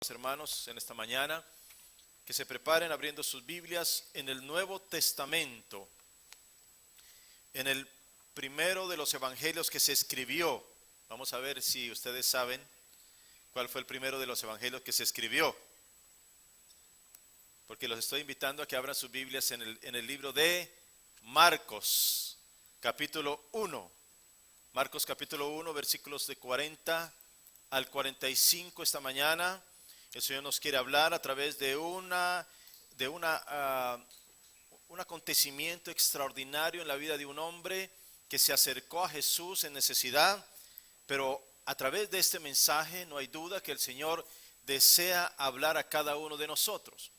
Hermanos, en esta mañana, que se preparen abriendo sus Biblias en el Nuevo Testamento, en el primero de los evangelios que se escribió. Vamos a ver si ustedes saben cuál fue el primero de los evangelios que se escribió, porque los estoy invitando a que abran sus Biblias en el libro de Marcos, capítulo 1. Marcos capítulo 1, versículos de 40 al 45 esta mañana. El Señor nos quiere hablar a través de un acontecimiento extraordinario en la vida de un hombre que se acercó a Jesús en necesidad, pero a través de este mensaje no hay duda que el Señor desea hablar a cada uno de nosotros.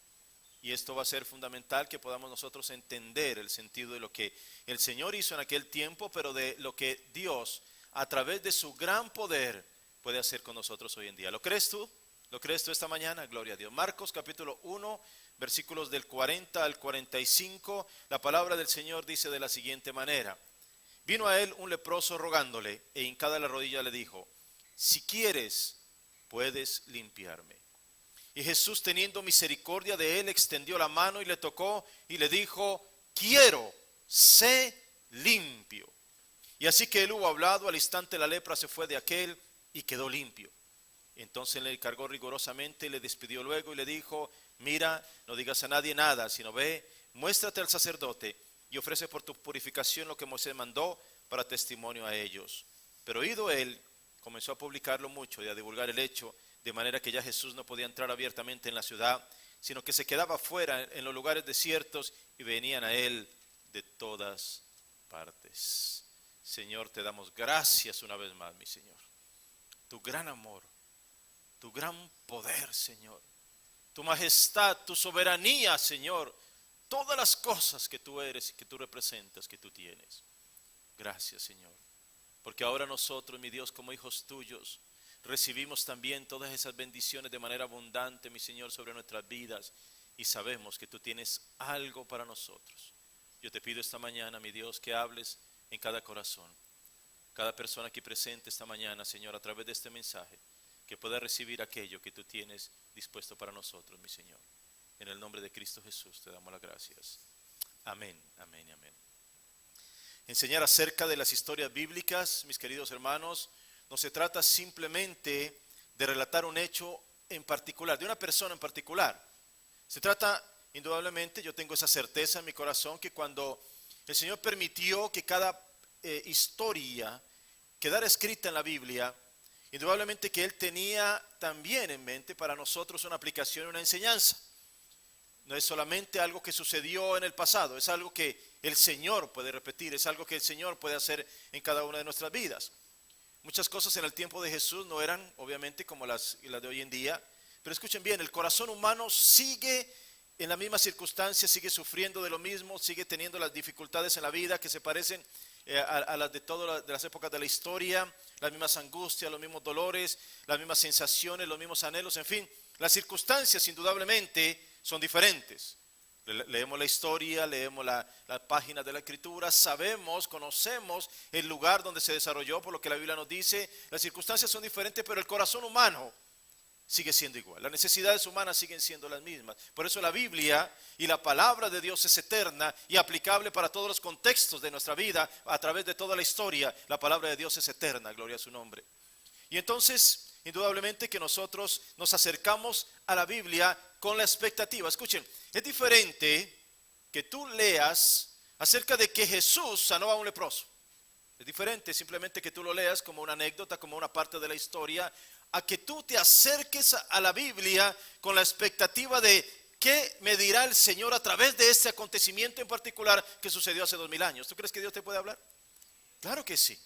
Y esto va a ser fundamental que podamos nosotros entender el sentido de lo que el Señor hizo en aquel tiempo, pero de lo que Dios, a través de su gran poder, puede hacer con nosotros hoy en día. ¿Lo crees tú? ¿Lo crees tú esta mañana? Gloria a Dios. Marcos capítulo 1, versículos del 40 al 45, la palabra del Señor dice de la siguiente manera: vino a él un leproso rogándole, e hincada la rodilla le dijo: si quieres, puedes limpiarme. Y Jesús, teniendo misericordia de él, extendió la mano y le tocó y le dijo: quiero, sé limpio. Y así que él hubo hablado, al instante la lepra se fue de aquel y quedó limpio. Entonces le cargó rigurosamente y le despidió luego y le dijo: mira, no digas a nadie nada, sino ve, muéstrate al sacerdote y ofrece por tu purificación lo que Moisés mandó para testimonio a ellos. Pero ido él, comenzó a publicarlo mucho y a divulgar el hecho, de manera que ya Jesús no podía entrar abiertamente en la ciudad, sino que se quedaba fuera en los lugares desiertos, y venían a él de todas partes. Señor, te damos gracias una vez más, mi Señor. Tu gran amor, tu gran poder, Señor, tu majestad, tu soberanía, Señor, todas las cosas que tú eres y que tú representas, que tú tienes. Gracias, Señor, porque ahora nosotros, mi Dios, como hijos tuyos, recibimos también todas esas bendiciones de manera abundante, mi Señor, sobre nuestras vidas, y sabemos que tú tienes algo para nosotros. Yo te pido esta mañana, mi Dios, que hables en cada corazón, cada persona aquí presente esta mañana, Señor, a través de este mensaje, que pueda recibir aquello que tú tienes dispuesto para nosotros, mi Señor. En el nombre de Cristo Jesús te damos las gracias. Amén, amén y amén. Enseñar acerca de las historias bíblicas, mis queridos hermanos, no se trata simplemente de relatar un hecho en particular, de una persona en particular. Se trata, indudablemente, yo tengo esa certeza en mi corazón, que cuando el Señor permitió que cada historia quedara escrita en la Biblia, indudablemente que Él tenía también en mente para nosotros una aplicación y una enseñanza. No es solamente algo que sucedió en el pasado, es algo que el Señor puede repetir, es algo que el Señor puede hacer en cada una de nuestras vidas. Muchas cosas en el tiempo de Jesús no eran obviamente como las de hoy en día, pero escuchen bien, el corazón humano sigue en la misma circunstancia, sigue sufriendo de lo mismo, sigue teniendo las dificultades en la vida que se parecen a las de todas las épocas de la historia, las mismas angustias, los mismos dolores, las mismas sensaciones, los mismos anhelos, en fin, las circunstancias indudablemente son diferentes. Leemos la historia, leemos las páginas de la Escritura, sabemos, conocemos el lugar donde se desarrolló, por lo que la Biblia nos dice, las circunstancias son diferentes, pero el corazón humano sigue siendo igual. Las necesidades humanas siguen siendo las mismas. Por eso la Biblia y la palabra de Dios es eterna y aplicable para todos los contextos de nuestra vida. A través de toda la historia, la palabra de Dios es eterna, gloria a su nombre. Y entonces, indudablemente que nosotros nos acercamos a la Biblia con la expectativa. Escuchen, es diferente que tú leas acerca de que Jesús sanó a un leproso. Es diferente simplemente que tú lo leas como una anécdota, como una parte de la historia, a que tú te acerques a la Biblia con la expectativa de qué me dirá el Señor a través de este acontecimiento en particular que sucedió hace 2000 años. ¿Tú crees que Dios te puede hablar? Claro que sí.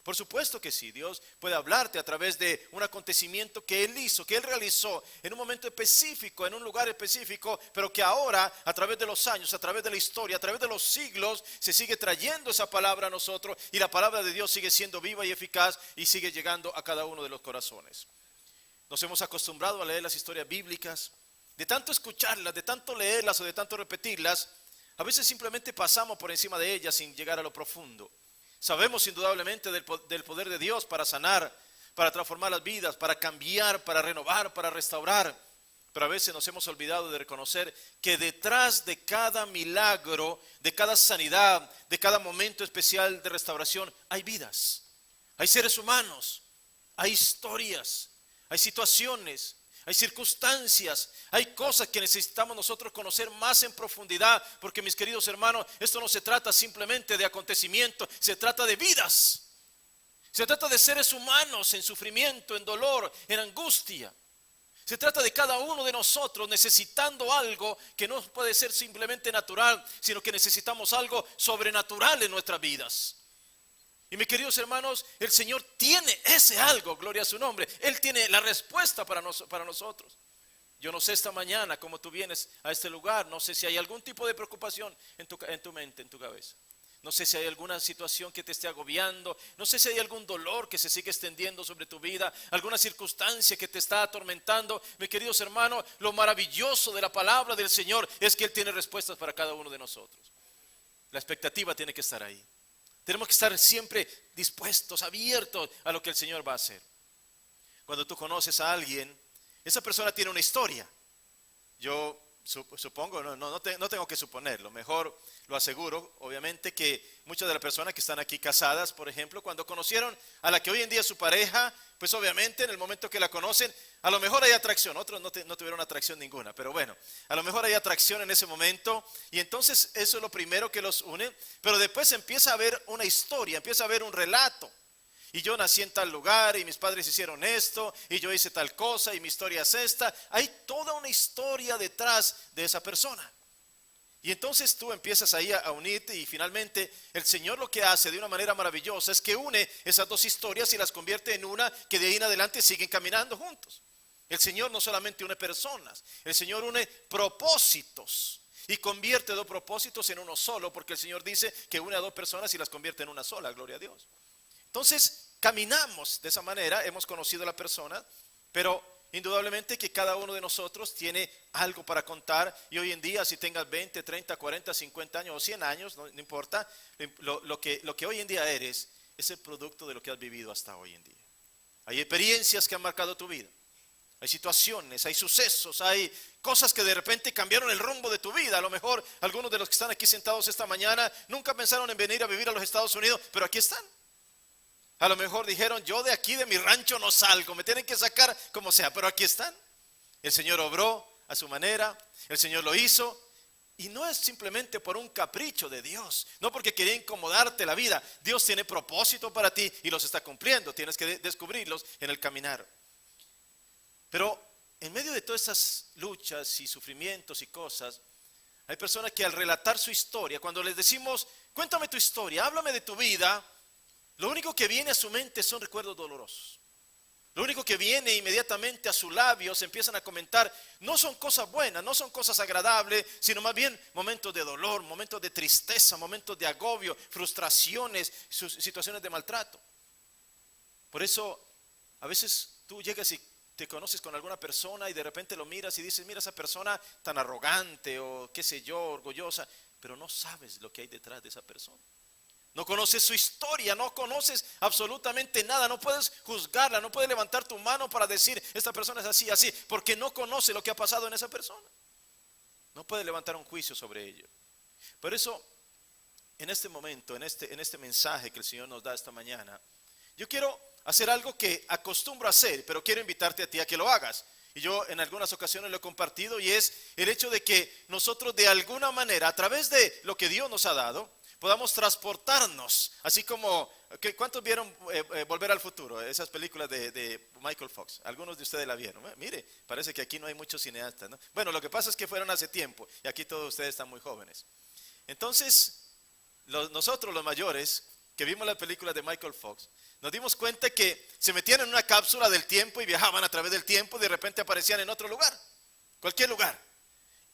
Por supuesto que sí, Dios puede hablarte a través de un acontecimiento que Él hizo, que Él realizó en un momento específico, en un lugar específico, pero que ahora a través de los años, a través de la historia, a través de los siglos, se sigue trayendo esa palabra a nosotros, y la palabra de Dios sigue siendo viva y eficaz y sigue llegando a cada uno de los corazones. Nos hemos acostumbrado a leer las historias bíblicas, de tanto escucharlas, de tanto leerlas o de tanto repetirlas, a veces simplemente pasamos por encima de ellas sin llegar a lo profundo. Sabemos indudablemente del poder de Dios para sanar, para transformar las vidas, para cambiar, para renovar, para restaurar. Pero a veces nos hemos olvidado de reconocer que detrás de cada milagro, de cada sanidad, de cada momento especial de restauración, hay vidas, hay seres humanos, hay historias, hay situaciones, hay circunstancias, hay cosas que necesitamos nosotros conocer más en profundidad, porque mis queridos hermanos, esto no se trata simplemente de acontecimientos, se trata de vidas, se trata de seres humanos en sufrimiento, en dolor, en angustia. Se trata de cada uno de nosotros necesitando algo que no puede ser simplemente natural, sino que necesitamos algo sobrenatural en nuestras vidas. Y mis queridos hermanos, el Señor tiene ese algo, gloria a su nombre. Él tiene la respuesta para nosotros. Yo no sé esta mañana cómo tú vienes a este lugar, no sé si hay algún tipo de preocupación en tu mente, en tu cabeza. No sé si hay alguna situación que te esté agobiando. No sé si hay algún dolor que se sigue extendiendo sobre tu vida. Alguna circunstancia que te está atormentando. Mis queridos hermanos, lo maravilloso de la palabra del Señor es que Él tiene respuestas para cada uno de nosotros. La expectativa tiene que estar ahí. Tenemos que estar siempre dispuestos, abiertos a lo que el Señor va a hacer. Cuando tú conoces a alguien, esa persona tiene una historia. Yo supongo, no tengo que suponerlo, mejor lo aseguro, obviamente, que muchas de las personas que están aquí casadas, por ejemplo, cuando conocieron a la que hoy en día es su pareja, pues obviamente en el momento que la conocen, a lo mejor hay atracción, otros no tuvieron atracción ninguna, pero bueno, a lo mejor hay atracción en ese momento, y entonces eso es lo primero que los une, pero después empieza a haber una historia, empieza a haber un relato. Y yo nací en tal lugar y mis padres hicieron esto y yo hice tal cosa y mi historia es esta. Hay toda una historia detrás de esa persona. Y entonces tú empiezas ahí a unirte y finalmente el Señor lo que hace de una manera maravillosa es que une esas dos historias y las convierte en una que de ahí en adelante siguen caminando juntos. El Señor no solamente une personas, el Señor une propósitos y convierte dos propósitos en uno solo, porque el Señor dice que une a dos personas y las convierte en una sola, gloria a Dios. Entonces caminamos de esa manera, hemos conocido a la persona, pero indudablemente que cada uno de nosotros tiene algo para contar y hoy en día si tengas 20, 30, 40, 50 años o 100 años, no importa, lo que hoy en día eres es el producto de lo que has vivido hasta hoy en día. Hay experiencias que han marcado tu vida, hay situaciones, hay sucesos, hay cosas que de repente cambiaron el rumbo de tu vida. A lo mejor algunos de los que están aquí sentados esta mañana nunca pensaron en venir a vivir a los Estados Unidos, pero aquí están. A lo mejor dijeron, yo de aquí de mi rancho no salgo, me tienen que sacar como sea, pero aquí están. El Señor obró a su manera, el Señor lo hizo, y no es simplemente por un capricho de Dios, no porque quería incomodarte la vida. Dios tiene propósito para ti y los está cumpliendo, tienes que descubrirlos en el caminar. Pero en medio de todas esas luchas y sufrimientos y cosas, hay personas que al relatar su historia, cuando les decimos, cuéntame tu historia, háblame de tu vida, lo único que viene a su mente son recuerdos dolorosos. Lo único que viene inmediatamente a sus labios, empiezan a comentar, no son cosas buenas, no son cosas agradables, sino más bien momentos de dolor, momentos de tristeza, momentos de agobio, frustraciones, situaciones de maltrato. Por eso, a veces tú llegas y te conoces con alguna persona y de repente lo miras y dices, mira esa persona tan arrogante o qué sé yo, orgullosa, pero no sabes lo que hay detrás de esa persona. No conoces su historia, no conoces absolutamente nada, no puedes juzgarla, no puedes levantar tu mano para decir, esta persona es así, así, porque no conoce lo que ha pasado en esa persona. No puedes levantar un juicio sobre ello. Por eso, en este momento, en este mensaje que el Señor nos da esta mañana, yo quiero hacer algo que acostumbro a hacer, pero quiero invitarte a ti a que lo hagas. Y yo en algunas ocasiones lo he compartido y es el hecho de que nosotros de alguna manera, a través de lo que Dios nos ha dado, podamos transportarnos, así como, ¿cuántos vieron Volver al Futuro? Esas películas de Michael Fox, algunos de ustedes la vieron. Mire, parece que aquí no hay muchos cineastas, ¿no? Bueno, lo que pasa es que fueron hace tiempo y aquí todos ustedes están muy jóvenes. Entonces, nosotros los mayores, que vimos las películas de Michael Fox, nos dimos cuenta que se metían en una cápsula del tiempo y viajaban a través del tiempo y de repente aparecían en otro lugar, cualquier lugar.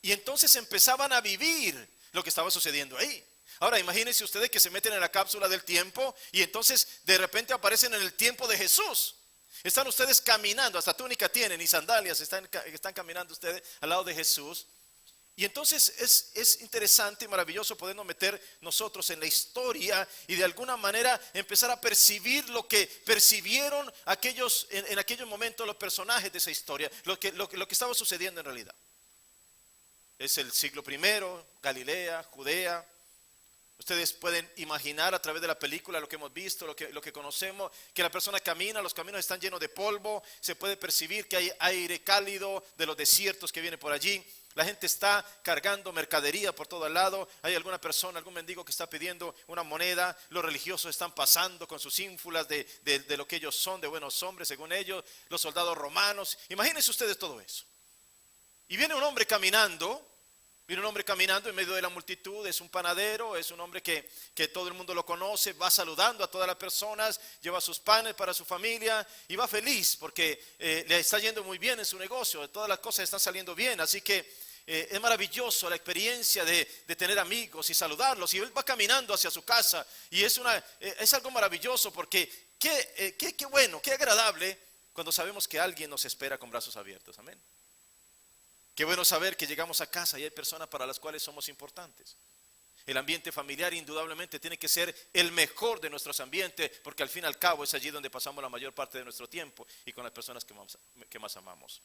Y entonces empezaban a vivir lo que estaba sucediendo ahí. Ahora imagínense ustedes que se meten en la cápsula del tiempo y entonces de repente aparecen en el tiempo de Jesús. Están ustedes caminando, hasta túnica tienen y sandalias, están caminando ustedes al lado de Jesús. Y entonces es interesante y maravilloso podernos meter nosotros en la historia y de alguna manera empezar a percibir lo que percibieron aquellos, en aquellos momentos los personajes de esa historia, lo que estaba sucediendo en realidad. Es el siglo primero, Galilea, Judea. Ustedes pueden imaginar a través de la película lo que hemos visto, lo que conocemos, que la persona camina, los caminos están llenos de polvo, se puede percibir que hay aire cálido de los desiertos que viene por allí. La gente está cargando mercadería por todo el lado. Hay alguna persona, algún mendigo que está pidiendo una moneda. Los religiosos están pasando con sus ínfulas de lo que ellos son, de buenos hombres según ellos. Los soldados romanos. Imagínense ustedes todo eso. Y viene un hombre caminando. Viene un hombre caminando en medio de la multitud, es un panadero, es un hombre que todo el mundo lo conoce, va saludando a todas las personas, lleva sus panes para su familia y va feliz porque le está yendo muy bien en su negocio, todas las cosas están saliendo bien, así que es maravilloso la experiencia de tener amigos y saludarlos, y él va caminando hacia su casa y es algo maravilloso porque qué bueno, qué agradable cuando sabemos que alguien nos espera con brazos abiertos, amén. Qué bueno saber que llegamos a casa y hay personas para las cuales somos importantes. El ambiente familiar indudablemente tiene que ser el mejor de nuestros ambientes, porque al fin y al cabo es allí donde pasamos la mayor parte de nuestro tiempo y con las personas que más amamos.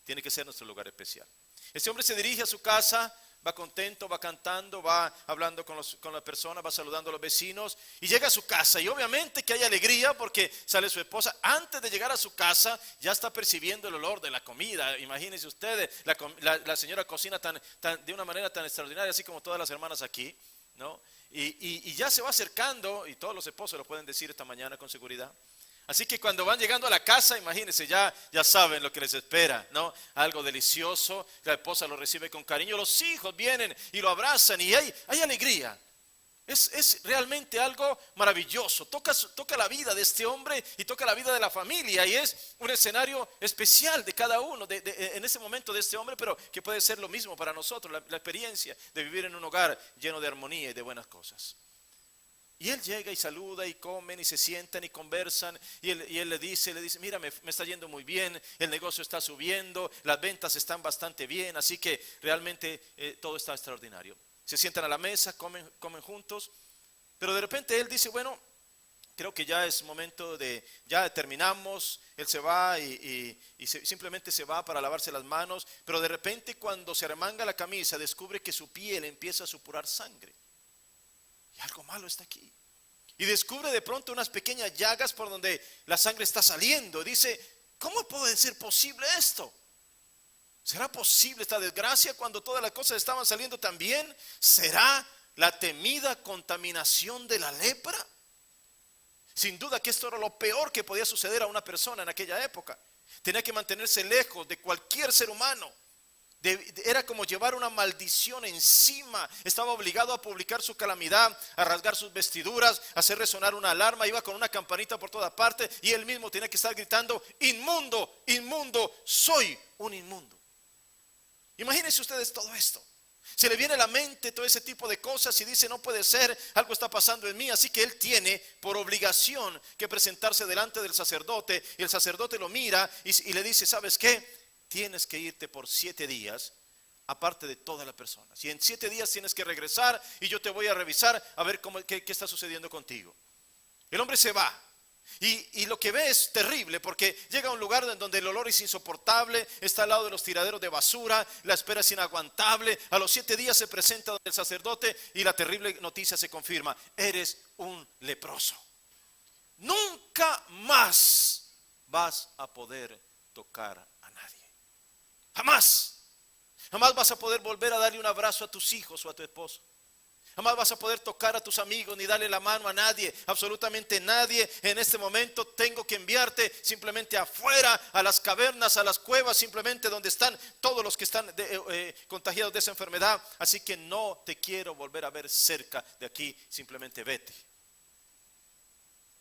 Tiene que ser nuestro lugar especial. Este hombre se dirige a su casa, va contento, va cantando, va hablando con las personas, va saludando a los vecinos y llega a su casa. Y obviamente que hay alegría porque sale su esposa. Antes de llegar a su casa ya está percibiendo el olor de la comida. Imagínense ustedes, la señora cocina de una manera tan extraordinaria, así como todas las hermanas aquí, ¿no? Y ya se va acercando, y todos los esposos lo pueden decir esta mañana con seguridad. Así que cuando van llegando a la casa, imagínense, ya saben lo que les espera, ¿no? Algo delicioso, la esposa lo recibe con cariño, los hijos vienen y lo abrazan y hay alegría. Es realmente algo maravilloso, toca la vida de este hombre y toca la vida de la familia y es un escenario especial de cada uno en ese momento de este hombre, pero que puede ser lo mismo para nosotros, la experiencia de vivir en un hogar lleno de armonía y de buenas cosas. Y él llega y saluda y comen y se sientan y conversan y él le dice, mira, me está yendo muy bien, el negocio está subiendo, las ventas están bastante bien, así que realmente todo está extraordinario. Se sientan a la mesa, comen juntos, pero de repente él dice, bueno, creo que ya es momento ya terminamos. Él se va y simplemente se va para lavarse las manos, pero de repente cuando se arremanga la camisa descubre que su piel empieza a supurar sangre. Y algo malo está aquí. Y descubre de pronto unas pequeñas llagas por donde la sangre está saliendo. Dice, ¿cómo puede ser posible esto? ¿Será posible esta desgracia cuando todas las cosas estaban saliendo tan bien? ¿Será la temida contaminación de la lepra? Sin duda que esto era lo peor que podía suceder a una persona en aquella época. Tenía que mantenerse lejos de cualquier ser humano. Era como llevar una maldición encima. Estaba obligado a publicar su calamidad, a rasgar sus vestiduras, a hacer resonar una alarma. Iba con una campanita por toda parte y él mismo tenía que estar gritando, inmundo, inmundo, soy un inmundo. Imagínense ustedes todo esto. Se le viene a la mente todo ese tipo de cosas y dice, no puede ser, algo está pasando en mí. Así que él tiene por obligación que presentarse delante del sacerdote. Y el sacerdote lo mira y le dice, ¿sabes qué? Tienes que irte por 7 días, aparte de todas las personas. Y en 7 días tienes que regresar y yo te voy a revisar a ver qué está sucediendo contigo. El hombre se va. Y lo que ve es terrible porque llega a un lugar donde el olor es insoportable, está al lado de los tiraderos de basura, la espera es inaguantable. A los 7 días se presenta el sacerdote y la terrible noticia se confirma: eres un leproso. Nunca más vas a poder tocar a nadie. Jamás. Jamás vas a poder volver a darle un abrazo a tus hijos o a tu esposo. Jamás vas a poder tocar a tus amigos ni darle la mano a nadie, absolutamente nadie. En este momento tengo que enviarte simplemente afuera, a las cavernas, a las cuevas, simplemente donde están todos los que están contagiados de esa enfermedad. Así que no te quiero volver a ver cerca de aquí, simplemente vete.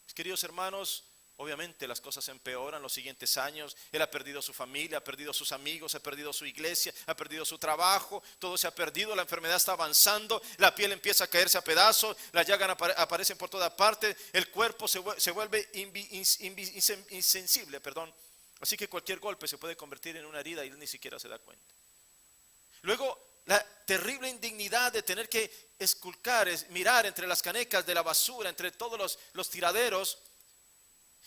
Mis queridos hermanos, obviamente las cosas empeoran los siguientes años. Él ha perdido su familia, ha perdido sus amigos, ha perdido su iglesia, ha perdido su trabajo. Todo se ha perdido, la enfermedad está avanzando, la piel empieza a caerse a pedazos, las llagas aparecen por todas partes, el cuerpo se vuelve insensible, Así que cualquier golpe se puede convertir en una herida y él ni siquiera se da cuenta. Luego la terrible indignidad de tener que esculcar, mirar entre las canecas de la basura, entre todos los tiraderos,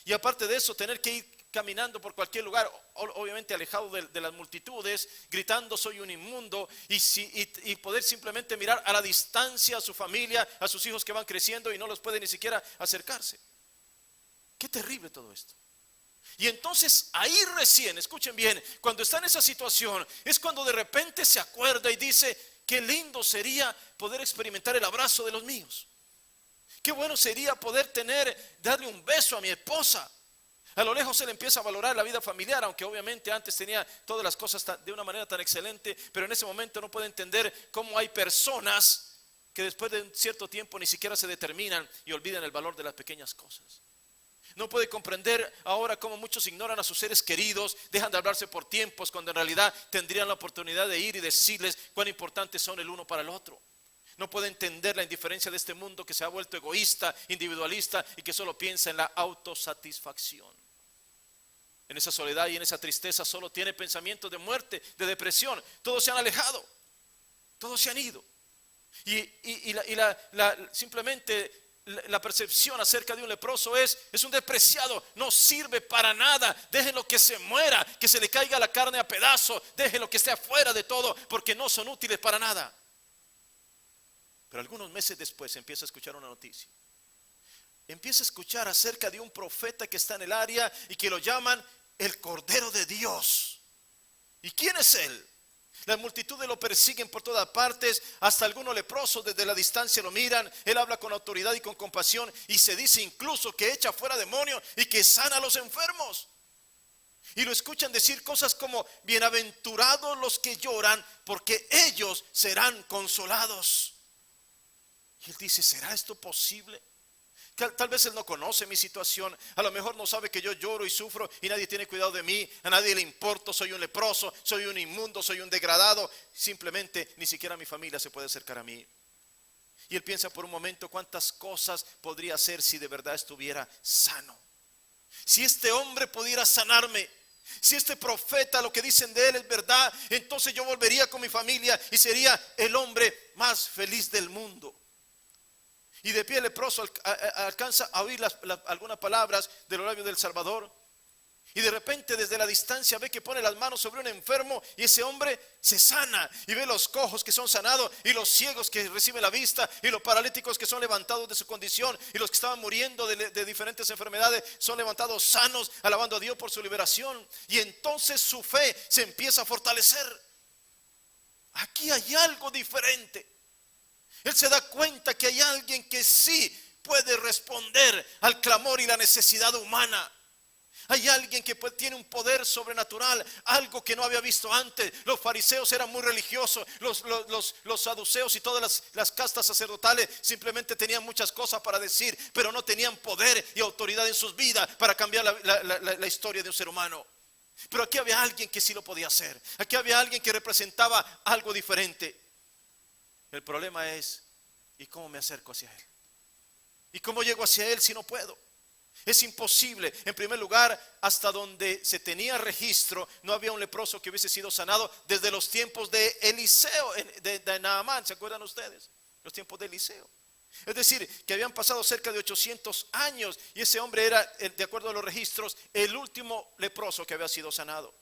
y aparte de eso tener que ir caminando por cualquier lugar, obviamente alejado de las multitudes, gritando soy un inmundo, y poder simplemente mirar a la distancia a su familia, a sus hijos que van creciendo y no los puede ni siquiera acercarse. Qué terrible todo esto. Y entonces ahí recién, escuchen bien, cuando está en esa situación, es cuando de repente se acuerda y dice, qué lindo sería poder experimentar el abrazo de los míos. Qué bueno sería poder darle un beso a mi esposa. A lo lejos él empieza a valorar la vida familiar, aunque obviamente antes tenía todas las cosas de una manera tan excelente, pero en ese momento no puede entender cómo hay personas que después de un cierto tiempo ni siquiera se determinan y olvidan el valor de las pequeñas cosas. No puede comprender ahora cómo muchos ignoran a sus seres queridos, dejan de hablarse por tiempos cuando en realidad tendrían la oportunidad de ir y decirles cuán importantes son el uno para el otro. No puede entender la indiferencia de este mundo que se ha vuelto egoísta, individualista y que solo piensa en la autosatisfacción. En esa soledad y en esa tristeza solo tiene pensamientos de muerte, de depresión. Todos se han alejado, todos se han ido. Simplemente la percepción acerca de un leproso es un despreciado, no sirve para nada, déjenlo que se muera, que se le caiga la carne a pedazos, déjenlo que esté afuera de todo, porque no son útiles para nada. Pero algunos meses después empieza a escuchar una noticia. Empieza a escuchar acerca de un profeta que está en el área y que lo llaman el Cordero de Dios. ¿Y quién es él? Las multitudes lo persiguen por todas partes, hasta algunos leprosos desde la distancia lo miran. Él habla con autoridad y con compasión y se dice incluso que echa fuera demonios y que sana a los enfermos. Y lo escuchan decir cosas como bienaventurados los que lloran porque ellos serán consolados. Y él dice, ¿será esto posible? Tal vez él no conoce mi situación, a lo mejor no sabe que yo lloro y sufro y nadie tiene cuidado de mí, a nadie le importo, soy un leproso, soy un inmundo, soy un degradado, simplemente ni siquiera mi familia se puede acercar a mí. Y él piensa por un momento cuántas cosas podría hacer si de verdad estuviera sano. Si este hombre pudiera sanarme, si este profeta lo que dicen de él es verdad, entonces yo volvería con mi familia y sería el hombre más feliz del mundo. Y de pie el leproso alcanza a oír algunas palabras de los labios del Salvador. Y de repente desde la distancia ve que pone las manos sobre un enfermo y ese hombre se sana. Y ve los cojos que son sanados y los ciegos que reciben la vista y los paralíticos que son levantados de su condición. Y los que estaban muriendo de diferentes enfermedades son levantados sanos, alabando a Dios por su liberación. Y entonces su fe se empieza a fortalecer. Aquí hay algo diferente. Él se da cuenta que hay alguien que sí puede responder al clamor y la necesidad humana. Hay alguien que tiene un poder sobrenatural, algo que no había visto antes. Los fariseos eran muy religiosos, los saduceos y todas las castas sacerdotales simplemente tenían muchas cosas para decir, pero no tenían poder y autoridad en sus vidas para cambiar la historia de un ser humano. Pero aquí había alguien que sí lo podía hacer. Aquí había alguien que representaba algo diferente. El problema es, ¿y cómo me acerco hacia él? ¿Y cómo llego hacia él si no puedo? Es imposible. En primer lugar, hasta donde se tenía registro, no había un leproso que hubiese sido sanado desde los tiempos de Eliseo, de Naamán, ¿se acuerdan ustedes? Los tiempos de Eliseo. Es decir, que habían pasado cerca de 800 años y ese hombre era, de acuerdo a los registros, el último leproso que había sido sanado.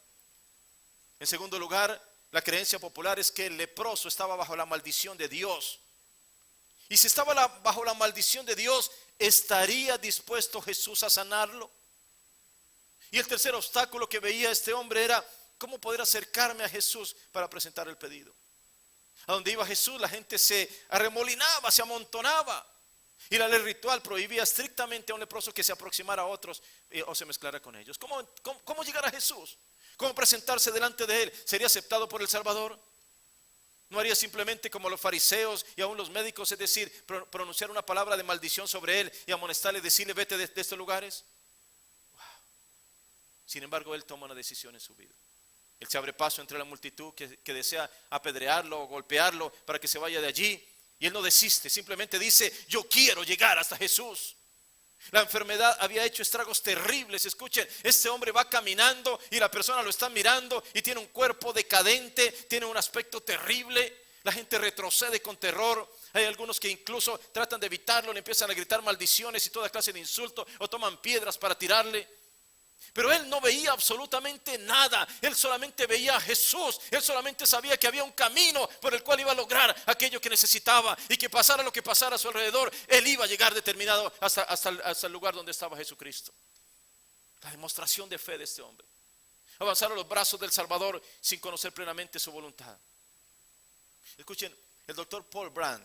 En segundo lugar, la creencia popular es que el leproso estaba bajo la maldición de Dios. Y si estaba bajo la maldición de Dios, ¿estaría dispuesto Jesús a sanarlo? Y el tercer obstáculo que veía este hombre era cómo poder acercarme a Jesús para presentar el pedido. A donde iba Jesús, la gente se arremolinaba, se amontonaba. Y la ley ritual prohibía estrictamente a un leproso que se aproximara a otros o se mezclara con ellos. ¿Cómo llegar a Jesús? ¿Cómo presentarse delante de él? ¿Sería aceptado por el Salvador? ¿No haría simplemente como los fariseos y aún los médicos, es decir, pronunciar una palabra de maldición sobre él y amonestarle, decirle vete de estos lugares? Wow. Sin embargo, él toma una decisión en su vida. Él se abre paso entre la multitud que desea apedrearlo o golpearlo para que se vaya de allí. Y él no desiste, simplemente dice, yo quiero llegar hasta Jesús. La enfermedad había hecho estragos terribles. Escuchen, este hombre va caminando y la persona lo está mirando y tiene un cuerpo decadente, tiene un aspecto terrible. La gente retrocede con terror. Hay algunos que incluso tratan de evitarlo, le empiezan a gritar maldiciones y toda clase de insultos, o toman piedras para tirarle. Pero él no veía absolutamente nada. Él solamente veía a Jesús. Él solamente sabía que había un camino por el cual iba a lograr aquello que necesitaba, y que pasara lo que pasara a su alrededor, él iba a llegar determinado hasta el lugar donde estaba Jesucristo. La demostración de fe de este hombre. Avanzar a los brazos del Salvador sin conocer plenamente su voluntad. Escuchen, el doctor Paul Brand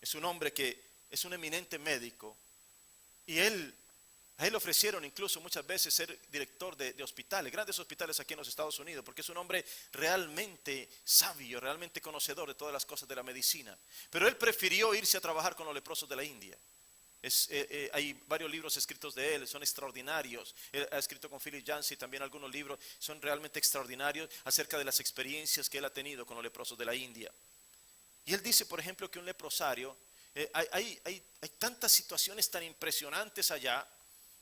es un hombre que es un eminente médico, y a él le ofrecieron incluso muchas veces ser director de hospitales, grandes hospitales aquí en los Estados Unidos, porque es un hombre realmente sabio, realmente conocedor de todas las cosas de la medicina. Pero él prefirió irse a trabajar con los leprosos de la India. Hay varios libros escritos de él, son extraordinarios. Él ha escrito con Philip Yancey también algunos libros, son realmente extraordinarios acerca de las experiencias que él ha tenido con los leprosos de la India. Y él dice, por ejemplo, que un leprosario, hay tantas situaciones tan impresionantes allá,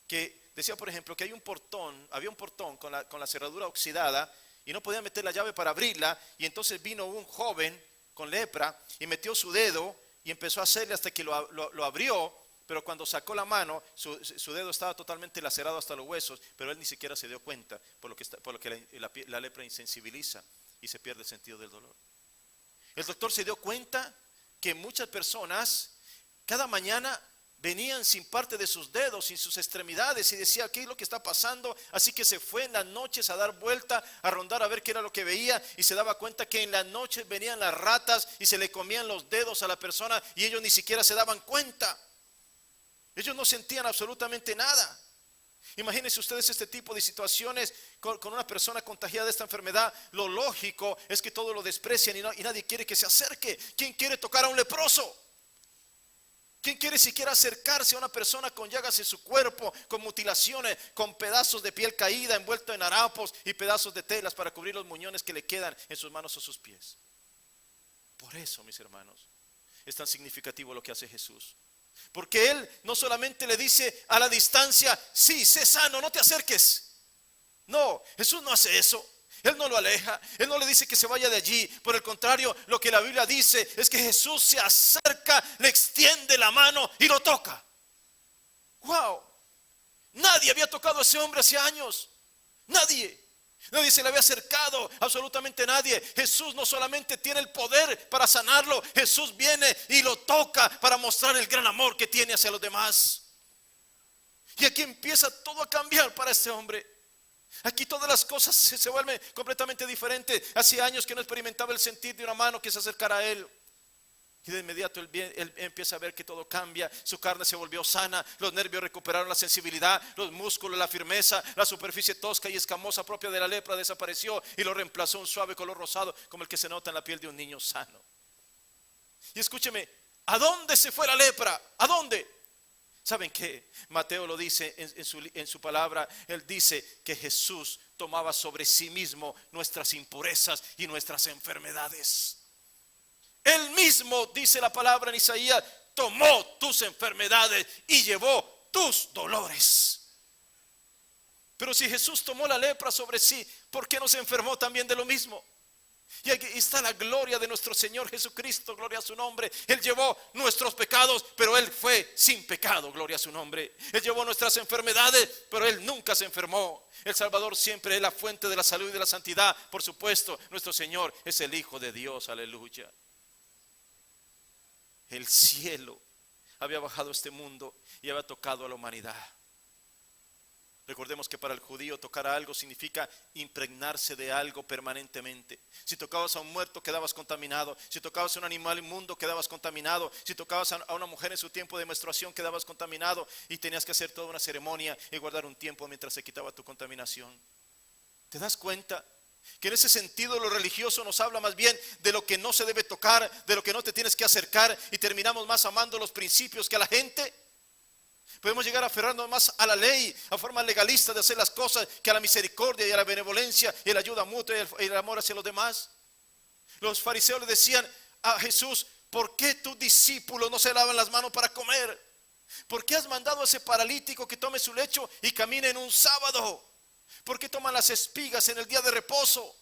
que decía, por ejemplo, que había un portón con la cerradura oxidada, y no podían meter la llave para abrirla, y entonces vino un joven con lepra y metió su dedo y empezó a hacerle hasta que lo abrió. Pero cuando sacó la mano, su dedo estaba totalmente lacerado hasta los huesos, pero él ni siquiera se dio cuenta, por lo que la lepra insensibiliza y se pierde el sentido del dolor. El doctor se dio cuenta que muchas personas cada mañana venían sin parte de sus dedos, sin sus extremidades, y decía, ¿qué es lo que está pasando? Así que se fue en las noches a dar vuelta, a rondar a ver qué era lo que veía, y se daba cuenta que en las noches venían las ratas y se le comían los dedos a la persona, y ellos ni siquiera se daban cuenta. Ellos no sentían absolutamente nada. Imagínense ustedes este tipo de situaciones con una persona contagiada de esta enfermedad. Lo lógico es que todos lo desprecian y nadie quiere que se acerque. ¿Quién quiere tocar a un leproso? ¿Quién quiere siquiera acercarse a una persona con llagas en su cuerpo, con mutilaciones, con pedazos de piel caída envuelto en harapos y pedazos de telas para cubrir los muñones que le quedan en sus manos o sus pies? Por eso, mis hermanos, es tan significativo lo que hace Jesús. Porque Él no solamente le dice a la distancia, sí, sé sano, no te acerques. No, Jesús no hace eso. Él no lo aleja, Él no le dice que se vaya de allí. Por el contrario, lo que la Biblia dice es que Jesús se acerca, le extiende la mano y lo toca. Wow, nadie había tocado a ese hombre hace años. Nadie se le había acercado, absolutamente nadie. Jesús no solamente tiene el poder para sanarlo, Jesús viene y lo toca para mostrar el gran amor que tiene hacia los demás. Y aquí empieza todo a cambiar para este hombre. Aquí todas las cosas se vuelven completamente diferentes. Hace años que no experimentaba el sentir de una mano que se acercara a él. Y de inmediato él empieza a ver que todo cambia. Su carne se volvió sana, los nervios recuperaron la sensibilidad, los músculos, la firmeza, la superficie tosca y escamosa propia de la lepra desapareció y lo reemplazó un suave color rosado como el que se nota en la piel de un niño sano. Y escúcheme, ¿a dónde se fue la lepra? ¿A dónde? ¿Saben qué? Mateo lo dice en su palabra. Él dice que Jesús tomaba sobre sí mismo nuestras impurezas y nuestras enfermedades. Él mismo, dice la palabra en Isaías, tomó tus enfermedades y llevó tus dolores. Pero si Jesús tomó la lepra sobre sí, ¿por qué no se enfermó también de lo mismo? Y aquí está la gloria de nuestro Señor Jesucristo, gloria a su nombre. Él llevó nuestros pecados, pero Él fue sin pecado, gloria a su nombre. Él llevó nuestras enfermedades, pero Él nunca se enfermó. El Salvador siempre es la fuente de la salud y de la santidad. Por supuesto, nuestro Señor es el Hijo de Dios, aleluya. El cielo había bajado a este mundo y había tocado a la humanidad. Recordemos que para el judío tocar a algo significa impregnarse de algo permanentemente. Si tocabas a un muerto quedabas contaminado. Si tocabas a un animal inmundo quedabas contaminado. Si tocabas a una mujer en su tiempo de menstruación quedabas contaminado. Y tenías que hacer toda una ceremonia y guardar un tiempo mientras se quitaba tu contaminación. ¿Te das cuenta? Que en ese sentido lo religioso nos habla más bien de lo que no se debe tocar, de lo que no te tienes que acercar, y terminamos más amando los principios que a la gente. Podemos llegar a aferrarnos más a la ley, a formas legalistas de hacer las cosas, que a la misericordia y a la benevolencia y a la ayuda mutua y el amor hacia los demás. Los fariseos le decían a Jesús, ¿por qué tus discípulos no se lavan las manos para comer? ¿Por qué has mandado a ese paralítico que tome su lecho y camine en un sábado? ¿Por qué toman las espigas en el día de reposo?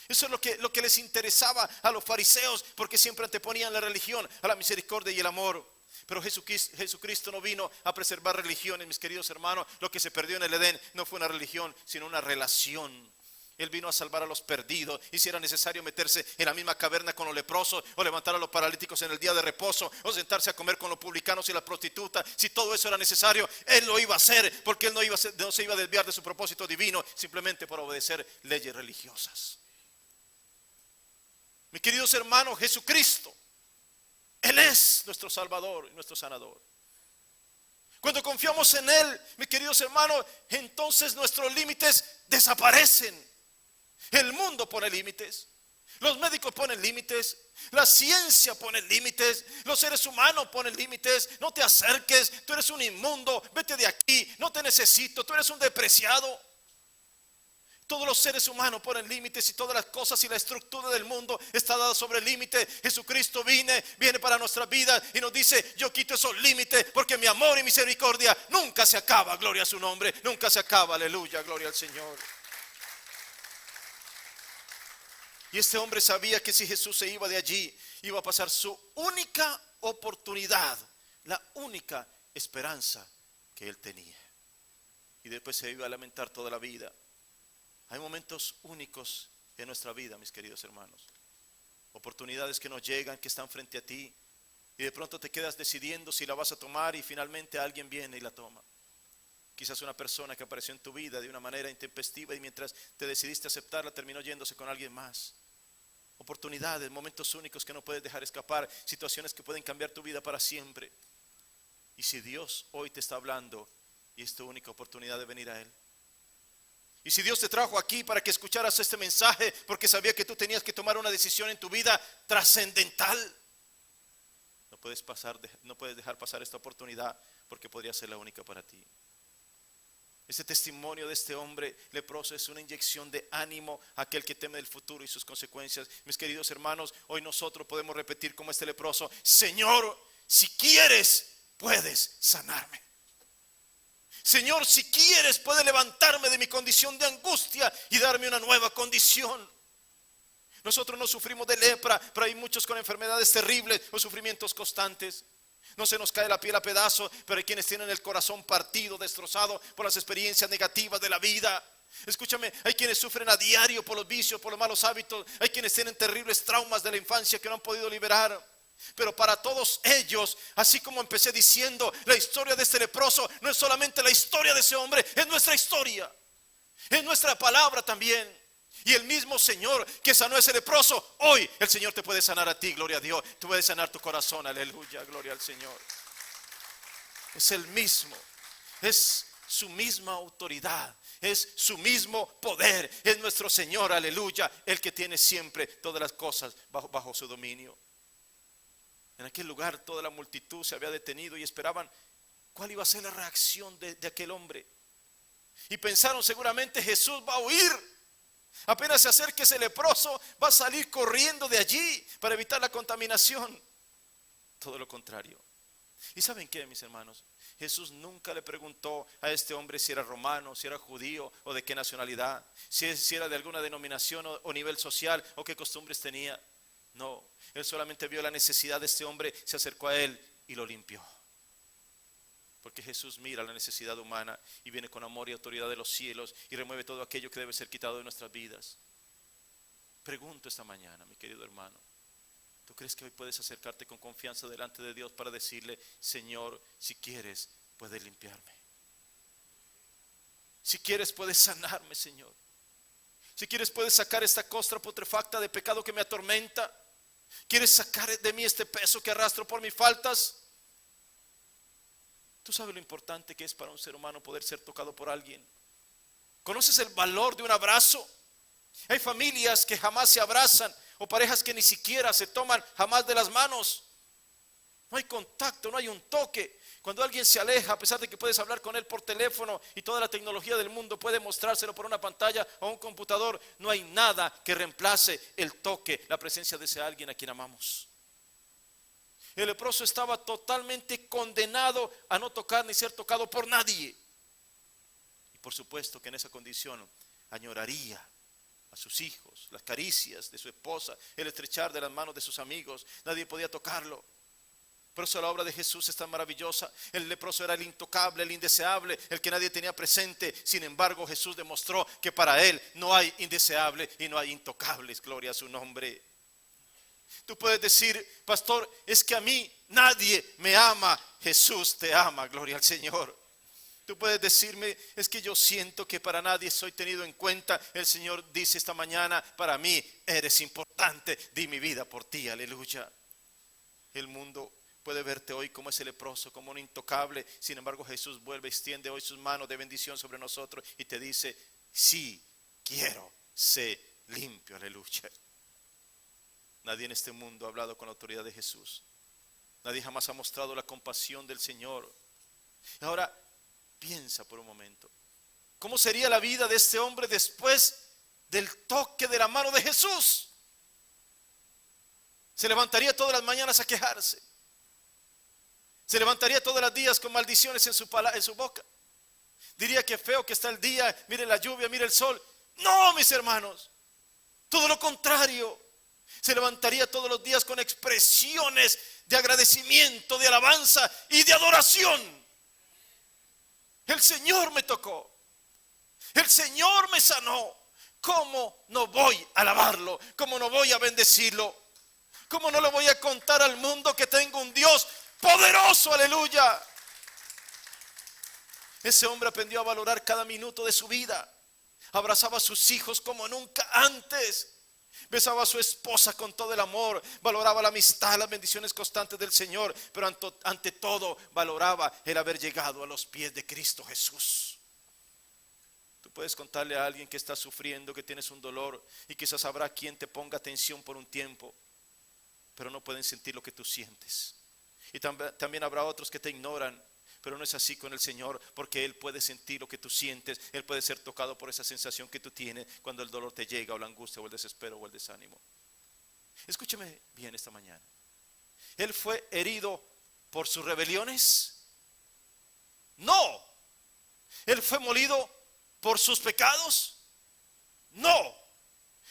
Eso es lo que les interesaba a los fariseos, porque siempre anteponían la religión a la misericordia y el amor. Pero Jesucristo no vino a preservar religiones, mis queridos hermanos. Lo que se perdió en el Edén no fue una religión, sino una relación. Él vino a salvar a los perdidos. Y si era necesario meterse en la misma caverna con los leprosos, o levantar a los paralíticos en el día de reposo, o sentarse a comer con los publicanos y las prostitutas, si todo eso era necesario, Él lo iba a hacer, porque Él no se iba a desviar de su propósito divino simplemente por obedecer leyes religiosas. Mis queridos hermanos, Jesucristo, Él es nuestro Salvador y nuestro sanador. Cuando confiamos en Él, mis queridos hermanos, entonces nuestros límites desaparecen. El mundo pone límites, los médicos ponen límites, la ciencia pone límites, los seres humanos ponen límites. No te acerques, tú eres un inmundo, vete de aquí, no te necesito, tú eres un despreciado. Todos los seres humanos ponen límites, y todas las cosas y la estructura del mundo está dada sobre el límite. Jesucristo viene para nuestra vida y nos dice: yo quito esos límites, porque mi amor y misericordia nunca se acaba. Gloria a su nombre, nunca se acaba. Aleluya, gloria al Señor. Y este hombre sabía que si Jesús se iba de allí, iba a pasar su única oportunidad, la única esperanza que él tenía. Y después se iba a lamentar toda la vida. Hay momentos únicos en nuestra vida, mis queridos hermanos. Oportunidades que nos llegan, que están frente a ti, y de pronto te quedas decidiendo si la vas a tomar, y finalmente alguien viene y la toma. Quizás una persona que apareció en tu vida de una manera intempestiva, y mientras te decidiste aceptarla, terminó yéndose con alguien más. Oportunidades, momentos únicos que no puedes dejar escapar, situaciones que pueden cambiar tu vida para siempre. Y si Dios hoy te está hablando y es tu única oportunidad de venir a Él, y si Dios te trajo aquí para que escucharas este mensaje porque sabía que tú tenías que tomar una decisión en tu vida trascendental, no puedes dejar pasar esta oportunidad, porque podría ser la única para ti. Este testimonio de este hombre leproso es una inyección de ánimo a aquel que teme el futuro y sus consecuencias. Mis queridos hermanos, hoy nosotros podemos repetir como este leproso: Señor, si quieres, puedes sanarme. Señor, si quieres, puedes levantarme de mi condición de angustia y darme una nueva condición. Nosotros no sufrimos de lepra, pero hay muchos con enfermedades terribles o sufrimientos constantes. No se nos cae la piel a pedazos, pero hay quienes tienen el corazón partido, destrozado por las experiencias negativas de la vida. Escúchame, hay quienes sufren a diario por los vicios, por los malos hábitos. Hay quienes tienen terribles traumas de la infancia que no han podido liberar. Pero para todos ellos, así como empecé diciendo, la historia de este leproso no es solamente la historia de ese hombre, es nuestra historia, es nuestra palabra también. Y el mismo Señor que sanó a ese leproso, hoy el Señor te puede sanar a ti, gloria a Dios. Tú puedes sanar tu corazón, aleluya, gloria al Señor. Es el mismo, es su misma autoridad, es su mismo poder, es nuestro Señor, aleluya, el que tiene siempre todas las cosas bajo su dominio. En aquel lugar toda la multitud se había detenido y esperaban cuál iba a ser la reacción de aquel hombre. Y pensaron: seguramente Jesús va a huir. Apenas se acerque ese leproso, va a salir corriendo de allí para evitar la contaminación. Todo lo contrario. ¿Y saben qué, mis hermanos? Jesús nunca le preguntó a este hombre si era romano, si era judío o de qué nacionalidad, si era de alguna denominación o nivel social o qué costumbres tenía. No, Él solamente vio la necesidad de este hombre, se acercó a él y lo limpió. Porque Jesús mira la necesidad humana y viene con amor y autoridad de los cielos y remueve todo aquello que debe ser quitado de nuestras vidas. Pregunto esta mañana, mi querido hermano, ¿tú crees que hoy puedes acercarte con confianza delante de Dios para decirle: Señor, si quieres, puedes limpiarme? Si quieres, puedes sanarme, Señor. Si quieres, puedes sacar esta costra putrefacta de pecado que me atormenta. ¿Quieres sacar de mí este peso que arrastro por mis faltas? Tú sabes lo importante que es para un ser humano poder ser tocado por alguien. ¿Conoces el valor de un abrazo? Hay familias que jamás se abrazan, o parejas que ni siquiera se toman jamás de las manos. No hay contacto, no hay un toque. Cuando alguien se aleja, a pesar de que puedes hablar con él por teléfono y toda la tecnología del mundo puede mostrárselo por una pantalla o un computador, no hay nada que reemplace el toque, la presencia de ese alguien a quien amamos. El leproso estaba totalmente condenado a no tocar ni ser tocado por nadie. Y por supuesto que en esa condición añoraría a sus hijos, las caricias de su esposa, el estrechar de las manos de sus amigos. Nadie podía tocarlo. Por eso la obra de Jesús es tan maravillosa. El leproso era el intocable, el indeseable, el que nadie tenía presente. Sin embargo, Jesús demostró que para Él no hay indeseable y no hay intocables. Gloria a su nombre. Tú puedes decir, pastor, es que a mí nadie me ama. Jesús te ama, gloria al Señor. Tú puedes decirme, es que yo siento que para nadie soy tenido en cuenta. El Señor dice esta mañana, para mí eres importante, di mi vida por ti, aleluya. El mundo puede verte hoy como ese leproso, como un intocable. Sin embargo, Jesús vuelve, extiende hoy sus manos de bendición sobre nosotros y te dice, sí, quiero, sé limpio, aleluya. Nadie en este mundo ha hablado con la autoridad de Jesús. Nadie jamás ha mostrado la compasión del Señor. Ahora, piensa por un momento, ¿cómo sería la vida de este hombre después del toque de la mano de Jesús? Se levantaría todas las mañanas a quejarse. Se levantaría todos los días con maldiciones en su boca. Diría que feo que está el día, mire la lluvia, mire el sol. No, mis hermanos, todo lo contrario. Se levantaría todos los días con expresiones de agradecimiento, de alabanza y de adoración. El Señor me tocó. El Señor me sanó. ¿Cómo no voy a alabarlo? ¿Cómo no voy a bendecirlo? ¿Cómo no le voy a contar al mundo que tengo un Dios poderoso? Aleluya. Ese hombre aprendió a valorar cada minuto de su vida. Abrazaba a sus hijos como nunca antes. Besaba a su esposa con todo el amor. Valoraba la amistad, las bendiciones constantes del Señor. Pero ante todo valoraba el haber llegado a los pies de Cristo Jesús. Tú puedes contarle a alguien que está sufriendo, que tienes un dolor, y quizás habrá quien te ponga atención por un tiempo, pero no pueden sentir lo que tú sientes. Y también habrá otros que te ignoran. Pero no es así con el Señor, porque Él puede sentir lo que tú sientes. Él puede ser tocado por esa sensación que tú tienes cuando el dolor te llega, o la angustia, o el desespero, o el desánimo. Escúchame bien esta mañana. ¿Él fue herido por sus rebeliones? No. ¿Él fue molido por sus pecados? No.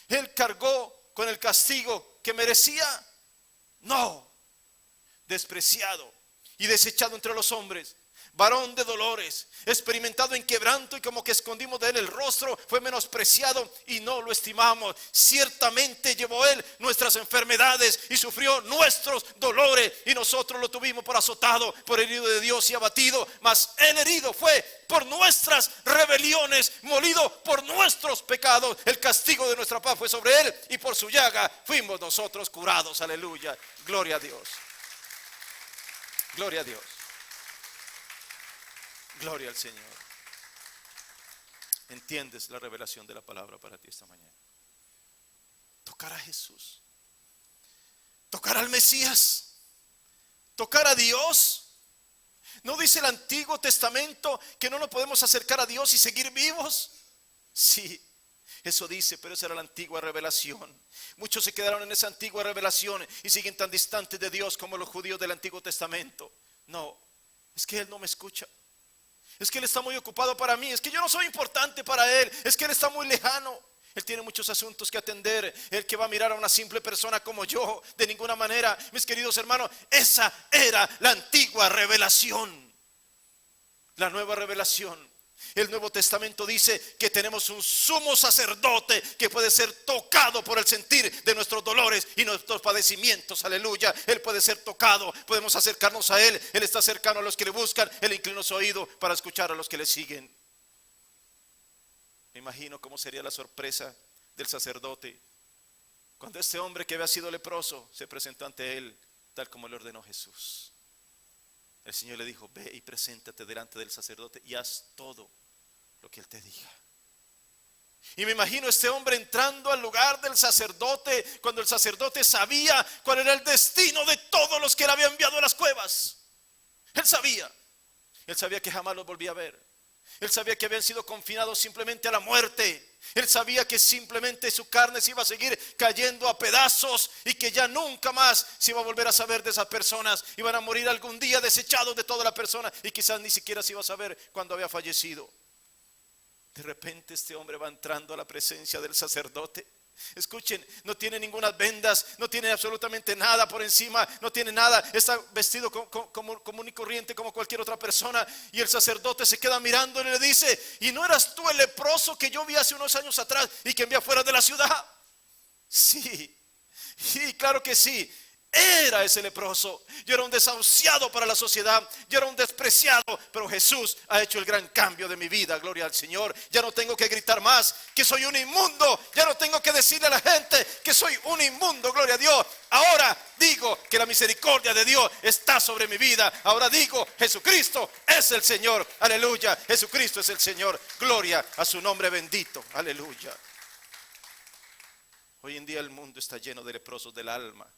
¿Él cargó con el castigo que merecía? No. Despreciado y desechado entre los hombres, varón de dolores, experimentado en quebranto, y como que escondimos de él el rostro, fue menospreciado y no lo estimamos. Ciertamente llevó él nuestras enfermedades y sufrió nuestros dolores, y nosotros lo tuvimos por azotado, por herido de Dios y abatido. Mas el herido fue por nuestras rebeliones, molido por nuestros pecados. El castigo de nuestra paz fue sobre él, y por su llaga fuimos nosotros curados. Aleluya, gloria a Dios. Gloria a Dios. Gloria al Señor. ¿Entiendes la revelación de la palabra para ti esta mañana? Tocar a Jesús, tocar al Mesías, tocar a Dios. ¿No dice el Antiguo Testamento que no nos podemos acercar a Dios y seguir vivos? Sí, eso dice, pero esa era la antigua revelación. Muchos se quedaron en esa antigua revelación y siguen tan distantes de Dios como los judíos del Antiguo Testamento. No, es que Él no me escucha. Es que Él está muy ocupado para mí. Es que yo no soy importante para Él. Es que Él está muy lejano. Él tiene muchos asuntos que atender. Él que va a mirar a una simple persona como yo, de ninguna manera. Mis queridos hermanos, esa era la antigua revelación. La nueva revelación, el Nuevo Testamento dice que tenemos un sumo sacerdote que puede ser tocado por el sentir de nuestros dolores y nuestros padecimientos. Aleluya. Él puede ser tocado, podemos acercarnos a Él. Él está cercano a los que le buscan. Él inclina su oído para escuchar a los que le siguen. Me imagino cómo sería la sorpresa del sacerdote cuando este hombre que había sido leproso se presentó ante él, tal como le ordenó Jesús. El Señor le dijo: ve y preséntate delante del sacerdote y haz todo lo que él te diga. Y me imagino este hombre entrando al lugar del sacerdote, cuando el sacerdote sabía cuál era el destino de todos los que él había enviado a las cuevas. Él sabía que jamás los volvía a ver. Él sabía que habían sido confinados simplemente a la muerte. Él sabía que simplemente su carne se iba a seguir cayendo a pedazos y que ya nunca más se iba a volver a saber de esas personas. Iban a morir algún día desechados de toda la persona, y quizás ni siquiera se iba a saber cuándo había fallecido. De repente este hombre va entrando a la presencia del sacerdote. Escuchen, no tiene ninguna vendas, no tiene absolutamente nada por encima, no tiene nada, está vestido como común y corriente como cualquier otra persona. Y el sacerdote se queda mirando y le dice: ¿y no eras tú el leproso que yo vi hace unos años atrás y que envié afuera de la ciudad? Sí, claro que sí. Era ese leproso. Yo era un desahuciado para la sociedad. Yo era un despreciado. Pero Jesús ha hecho el gran cambio de mi vida. Gloria al Señor. Ya no tengo que gritar más que soy un inmundo. Ya no tengo que decirle a la gente que soy un inmundo. Gloria a Dios. Ahora digo que la misericordia de Dios está sobre mi vida. Ahora digo: Jesucristo es el Señor. Aleluya. Jesucristo es el Señor. Gloria a su nombre bendito. Aleluya. Hoy en día el mundo está lleno de leprosos del alma.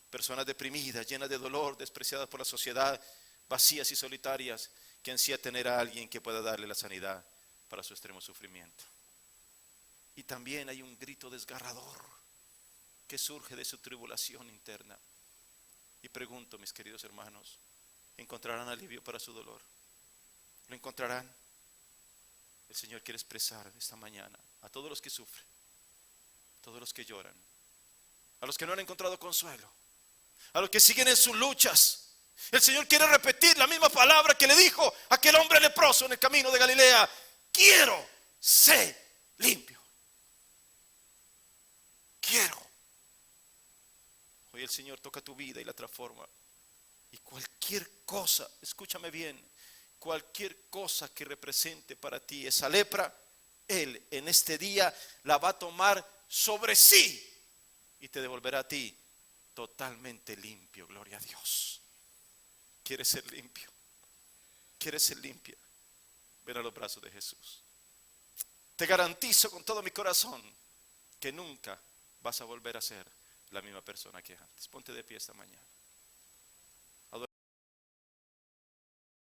Personas deprimidas, llenas de dolor, despreciadas por la sociedad, vacías y solitarias, que ansía tener a alguien que pueda darle la sanidad para su extremo sufrimiento. Y también hay un grito desgarrador que surge de su tribulación interna. Y pregunto, mis queridos hermanos, ¿encontrarán alivio para su dolor? ¿Lo encontrarán? El Señor quiere expresar esta mañana a todos los que sufren, a todos los que lloran, a los que no han encontrado consuelo, a los que siguen en sus luchas. El Señor quiere repetir la misma palabra que le dijo a aquel hombre leproso en el camino de Galilea: quiero ser limpio. Quiero. Hoy el Señor toca tu vida y la transforma. Y cualquier cosa, escúchame bien, cualquier cosa que represente para ti esa lepra, Él en este día la va a tomar sobre sí y te devolverá a ti totalmente limpio. Gloria a Dios. ¿Quieres ser limpio? ¿Quieres ser limpia? Ven a los brazos de Jesús. Te garantizo con todo mi corazón que nunca vas a volver a ser la misma persona que antes. Ponte de pie esta mañana.